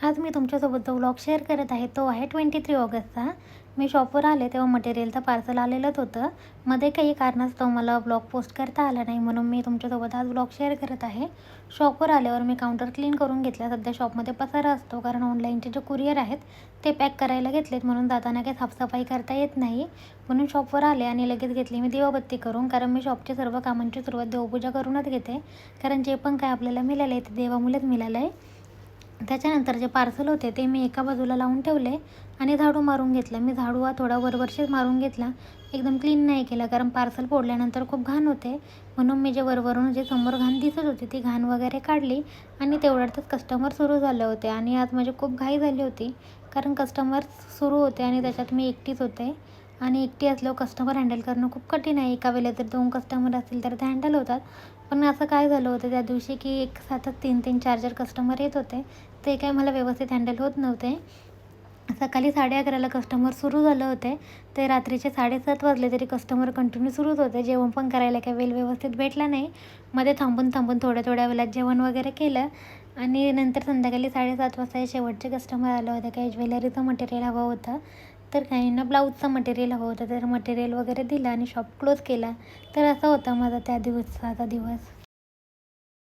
आज मी तुमच्यासोबत जो व्लॉग शेअर करत आहे तो आहे 23 ऑगस्टचा. मी शॉपवर आले तेव्हा मटेरियलचं पार्सल आलेलंच होतं. मध्ये काही कारणास्तव मला व्लॉग पोस्ट करता आला नाही, म्हणून मी तुमच्यासोबत आज व्लॉग शेअर करत आहे. शॉपवर आल्यावर मी काउंटर क्लीन करून घेतला. सध्या शॉपमध्ये पसारा असतो कारण ऑनलाईनचे जे कुरिअर आहेत ते पॅक करायला घेतलेत, म्हणून जाताना काही साफसफाई करता येत नाही. म्हणून शॉपवर आले आणि लगेच घेतली मी दिवाबत्ती करून, कारण मी शॉपच्या सर्व कामांची सुरुवात देवपूजा करूनच घेते. कारण जे पण काय आपल्याला मिळालं आहे ते देवामुळेच मिळालं आहे. त्याच्यानंतर जे पार्सल होते ते मी एका बाजूला लावून ठेवले आणि झाडू मारून घेतला. मी झाडू हा थोडा वरवरशीच मारून घेतला, एकदम क्लीन नाही केला, कारण पार्सल फोडल्यानंतर खूप घाण होते. म्हणून मी जे वरवरून जे समोर घाण दिसत होती ती घाण वगैरे काढली आणि तेवढ्यातच कस्टमर सुरू झाले होते. आणि आज माझी खूप घाई झाली होती कारण कस्टमर सुरू होते आणि त्याच्यात मी एकटीच होते. आणि एकटी असल्यावर कस्टमर हँडल करणं खूप कठीण आहे. एका वेळेला जर 2 कस्टमर असतील तर ते हँडल होतात. पण असं काय झालं होतं त्या दिवशी की एक साथच 3-3 4-4 कस्टमर येत होते. ते काय मला व्यवस्थित हँडल होत नव्हते. सकाळी 11:30ला कस्टमर सुरू झालं होते, ते रात्रीचे 7:30 वाजले तरी कस्टमर कंटिन्यू सुरूच होते. जेवण पण करायला काही वेळ व्यवस्थित भेटला नाही. मध्ये थांबून थोड्या वेळात जेवण वगैरे केलं आणि नंतर संध्याकाळी 7:30 वाजता शेवटचे कस्टमर आले होते. काही ज्वेलरीचं मटेरियल हवं होतं, तर काहींना ब्लाऊजचं मटेरियल हवं होतं, तर मटेरियल वगैरे दिलं आणि शॉप क्लोज केला. तर असा होता माझा त्या दिवसाचा दिवस.